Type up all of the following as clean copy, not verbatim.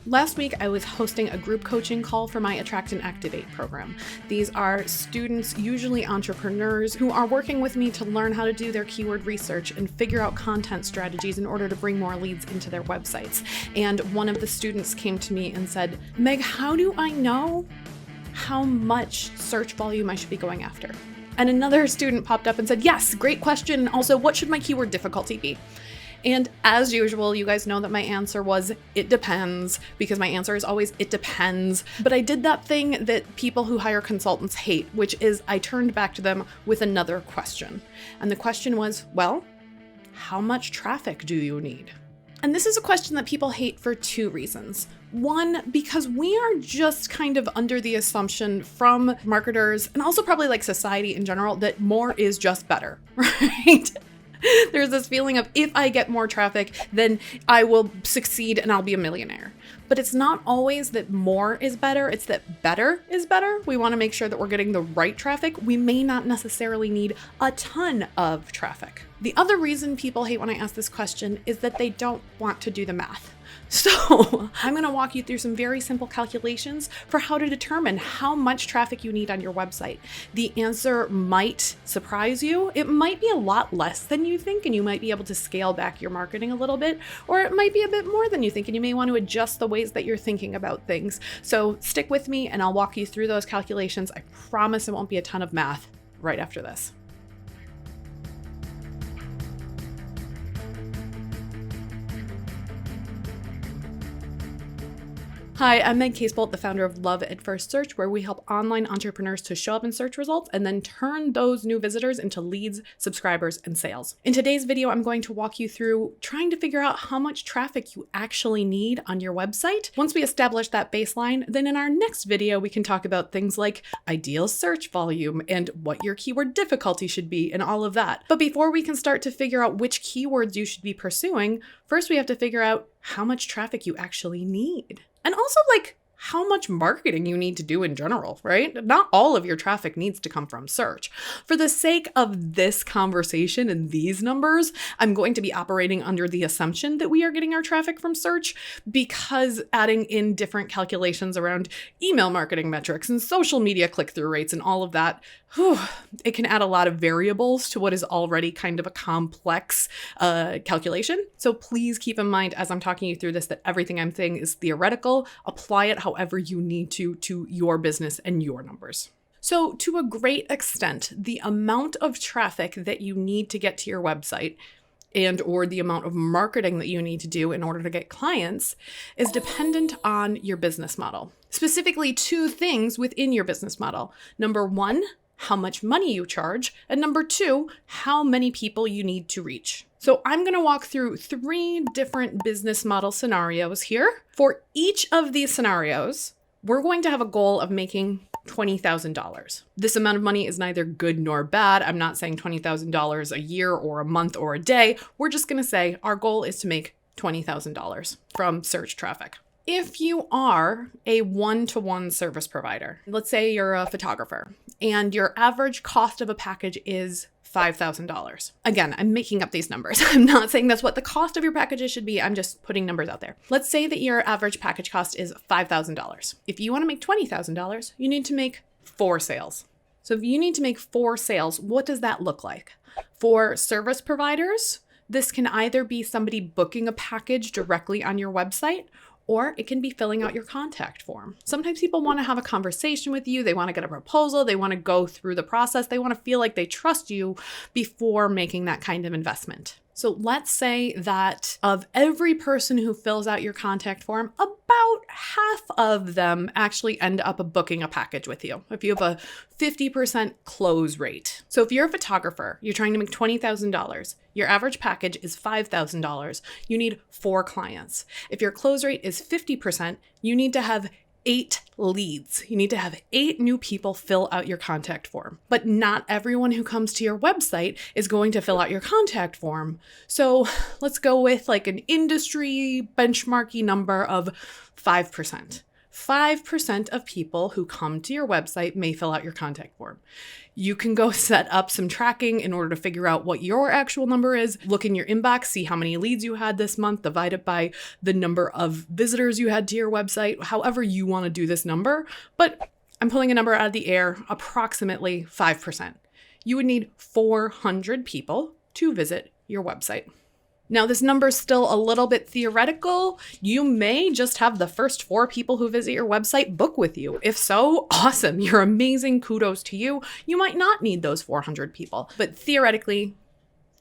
Last week, I was hosting a group coaching call for my Attract and Activate program. These are students, usually entrepreneurs, who are working with me to learn how to do their keyword research and figure out content strategies in order to bring more leads into their websites. And one of the students came to me and said, Meg, how do I know how much search volume I should be going after? And another student popped up and said, yes, great question. Also, what should my keyword difficulty be? And as usual, you guys know that my answer was, it depends, because my answer is always, it depends. But I did that thing that people who hire consultants hate, which is I turned back to them with another question. And the question was, well, how much traffic do you need? And this is a question that people hate for two reasons. One, because we are just kind of under the assumption from marketers, and also probably like society in general, that more is just better, right? There's this feeling of if I get more traffic, then I will succeed and I'll be a millionaire. But it's not always that more is better, it's that better is better. We want to make sure that we're getting the right traffic. We may not necessarily need a ton of traffic. The other reason people hate when I ask this question is that they don't want to do the math. So I'm going to walk you through some very simple calculations for how to determine how much traffic you need on your website. The answer might surprise you. It might be a lot less than you think, and you might be able to scale back your marketing a little bit, or it might be a bit more than you think, and you may want to adjust the ways that you're thinking about things. So stick with me and I'll walk you through those calculations. I promise it won't be a ton of math right after this. Hi, I'm Meg Casebolt, the founder of Love at First Search, where we help online entrepreneurs to show up in search results and then turn those new visitors into leads, subscribers, and sales. In today's video, I'm going to walk you through trying to figure out how much traffic you actually need on your website. Once we establish that baseline, then in our next video, we can talk about things like ideal search volume and what your keyword difficulty should be and all of that. But before we can start to figure out which keywords you should be pursuing, first we have to figure out how much traffic you actually need. And also, like, how much marketing you need to do in general, right? Not all of your traffic needs to come from search. For the sake of this conversation and these numbers, I'm going to be operating under the assumption that we are getting our traffic from search, because adding in different calculations around email marketing metrics and social media click-through rates and all of that, it can add a lot of variables to what is already kind of a complex calculation. So please keep in mind as I'm talking you through this that everything I'm saying is theoretical. Apply it however you need to your business and your numbers. So to a great extent, the amount of traffic that you need to get to your website and or the amount of marketing that you need to do in order to get clients is dependent on your business model. Specifically, two things within your business model. Number one, how much money you charge, and number two, how many people you need to reach. So I'm going to walk through three different business model scenarios here. For each of these scenarios, we're going to have a goal of making $20,000. This amount of money is neither good nor bad. I'm not saying $20,000 a year or a month or a day. We're just going to say our goal is to make $20,000 from search traffic. If you are a one-to-one service provider, let's say you're a photographer and your average cost of a package is $5,000. Again, I'm making up these numbers. I'm not saying that's what the cost of your packages should be. I'm just putting numbers out there. Let's say that your average package cost is $5,000. If you want to make $20,000, you need to make 4 sales. So if you need to make 4 sales, what does that look like? For service providers, this can either be somebody booking a package directly on your website, or it can be filling out your contact form. Sometimes people want to have a conversation with you. They want to get a proposal. They want to go through the process. They want to feel like they trust you before making that kind of investment. So let's say that of every person who fills out your contact form, about half of them actually end up booking a package with you. If you have a 50% close rate. So if you're a photographer, you're trying to make $20,000, your average package is $5,000, you need 4 clients. If your close rate is 50%, you need to have 8 leads. You need to have 8 new people fill out your contact form. But not everyone who comes to your website is going to fill out your contact form. So let's go with like an industry benchmarky number of 5%. 5% of people who come to your website may fill out your contact form. You can go set up some tracking in order to figure out what your actual number is. Look in your inbox, see how many leads you had this month, divide it by the number of visitors you had to your website, however you want to do this number. But I'm pulling a number out of the air, approximately 5%. You would need 400 people to visit your website. Now, this number is still a little bit theoretical. You may just have the first 4 people who visit your website book with you. If so, awesome. You're amazing. Kudos to you. You might not need those 400 people, but theoretically,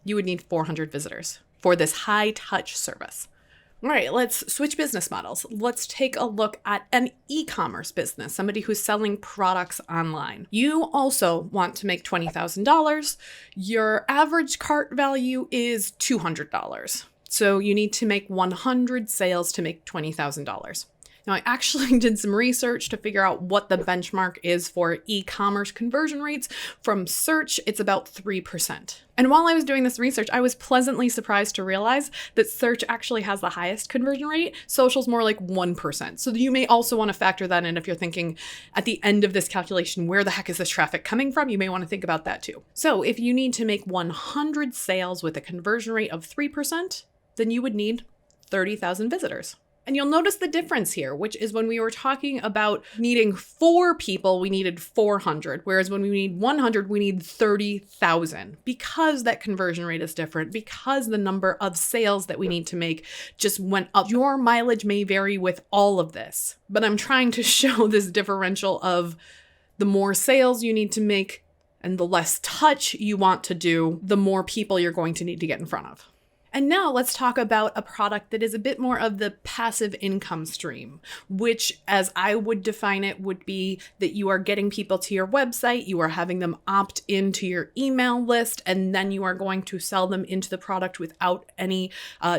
you would need 400 visitors for this high touch service. All right, let's switch business models. Let's take a look at an e-commerce business, somebody who's selling products online. You also want to make $20,000. Your average cart value is $200. So you need to make 100 sales to make $20,000. Now, I actually did some research to figure out what the benchmark is for e-commerce conversion rates. From search, it's about 3%. And while I was doing this research, I was pleasantly surprised to realize that search actually has the highest conversion rate. Social's more like 1%. So you may also want to factor that in if you're thinking at the end of this calculation, where the heck is this traffic coming from? You may want to think about that too. So if you need to make 100 sales with a conversion rate of 3%, then you would need 30,000 visitors. And you'll notice the difference here, which is when we were talking about needing 4 people, we needed 400. Whereas when we need 100, we need 30,000 because that conversion rate is different, because the number of sales that we need to make just went up. Your mileage may vary with all of this, but I'm trying to show this differential of the more sales you need to make and the less touch you want to do, the more people you're going to need to get in front of. And now let's talk about a product that is a bit more of the passive income stream, which, as I would define it, would be that you are getting people to your website, you are having them opt into your email list, and then you are going to sell them into the product without any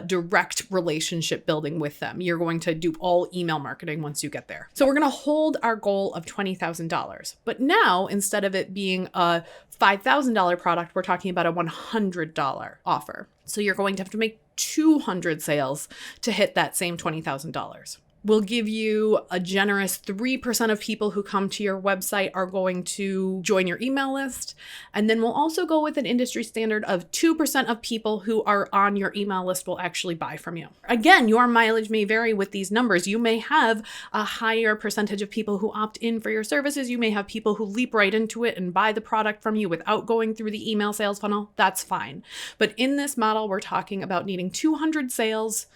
direct relationship building with them. You're going to do all email marketing once you get there. So we're going to hold our goal of $20,000. But now, instead of it being a $5,000 product, we're talking about a $100 offer. So you're going to have to make 200 sales to hit that same $20,000. We'll give you a generous 3% of people who come to your website are going to join your email list. And then we'll also go with an industry standard of 2% of people who are on your email list will actually buy from you. Again, your mileage may vary with these numbers. You may have a higher percentage of people who opt in for your services. You may have people who leap right into it and buy the product from you without going through the email sales funnel. That's fine. But in this model, we're talking about needing 200 sales.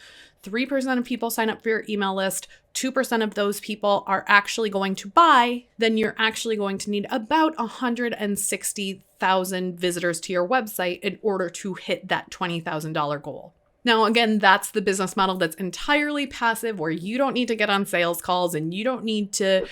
3% of people sign up for your email list, 2% of those people are actually going to buy, then you're actually going to need about 160,000 visitors to your website in order to hit that $20,000 goal. Now, again, that's the business model that's entirely passive, where you don't need to get on sales calls and you don't need to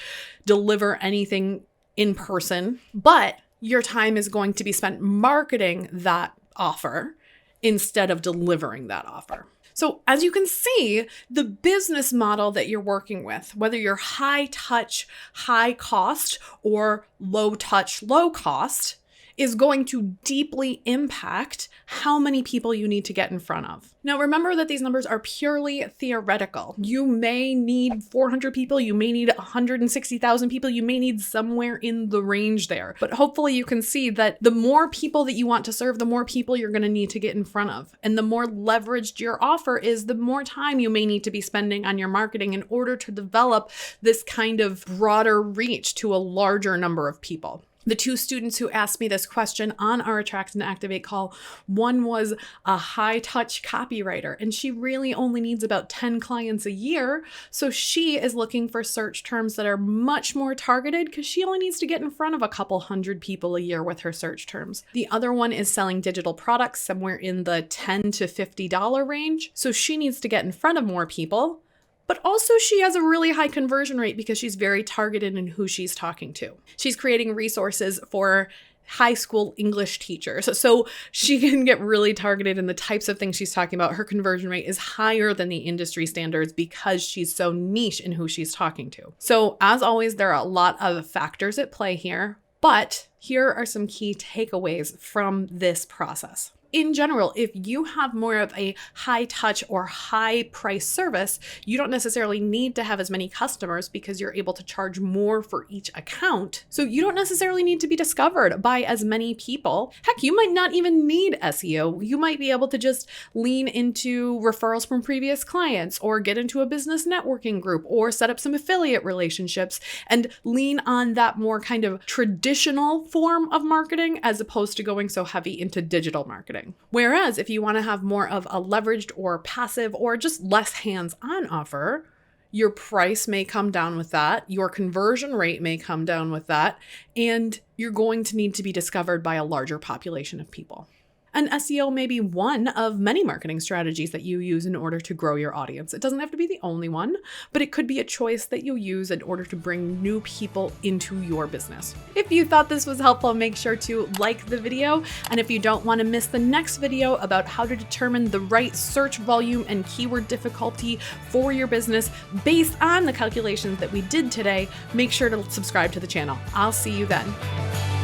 deliver anything in person, but your time is going to be spent marketing that offer instead of delivering that offer. So as you can see, the business model that you're working with, whether you're high touch, high cost, or low touch, low cost, is going to deeply impact how many people you need to get in front of. Now, remember that these numbers are purely theoretical. You may need 400 people, you may need 160,000 people, you may need somewhere in the range there. But hopefully you can see that the more people that you want to serve, the more people you're going to need to get in front of. And the more leveraged your offer is, the more time you may need to be spending on your marketing in order to develop this kind of broader reach to a larger number of people. The 2 students who asked me this question on our Attract and Activate call, one was a high-touch copywriter, and she really only needs about 10 clients a year. So she is looking for search terms that are much more targeted because she only needs to get in front of a couple hundred people a year with her search terms. The other one is selling digital products somewhere in the $10 to $50 range. So she needs to get in front of more people. But also she has a really high conversion rate because she's very targeted in who she's talking to. She's creating resources for high school English teachers. So she can get really targeted in the types of things she's talking about. Her conversion rate is higher than the industry standards because she's so niche in who she's talking to. So as always, there are a lot of factors at play here, but here are some key takeaways from this process. in general, if you have more of a high touch or high price service, you don't necessarily need to have as many customers because you're able to charge more for each account. So you don't necessarily need to be discovered by as many people. Heck, you might not even need SEO. You might be able to just lean into referrals from previous clients, or get into a business networking group, or set up some affiliate relationships and lean on that more kind of traditional form of marketing as opposed to going so heavy into digital marketing. Whereas if you want to have more of a leveraged or passive or just less hands-on offer, your price may come down with that, your conversion rate may come down with that, and you're going to need to be discovered by a larger population of people. And SEO may be one of many marketing strategies that you use in order to grow your audience. It doesn't have to be the only one, but it could be a choice that you use in order to bring new people into your business. If you thought this was helpful, make sure to like the video. And if you don't want to miss the next video about how to determine the right search volume and keyword difficulty for your business based on the calculations that we did today, make sure to subscribe to the channel. I'll see you then.